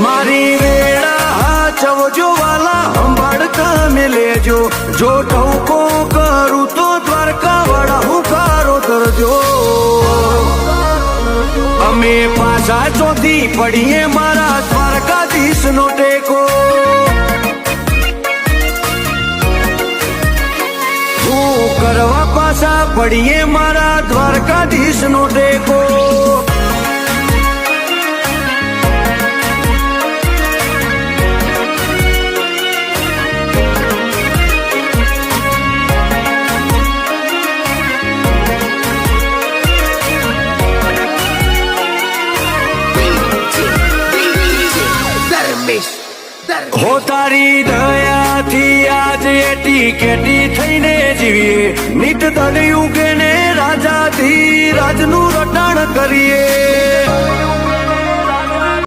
મારી વેળા હાચવજો વાલા, સંભાળ તમે લેજો. જો ટહુકો કરું તો દ્વારકા વાળા હુંકારો કરજો. અમે પાછા ચોથી પડીએ મારા દ્વારકાધીશ નો ટેકો. હું કરવા પાછા પડીએ મારા દ્વારકાધીશ નો ટેકો. હો તારી દયાથી આજ એટી કેટી થઈને જીવીએ. નિત દળિયું કે ને રાજાથી રાજનું રટાણ કરીએ.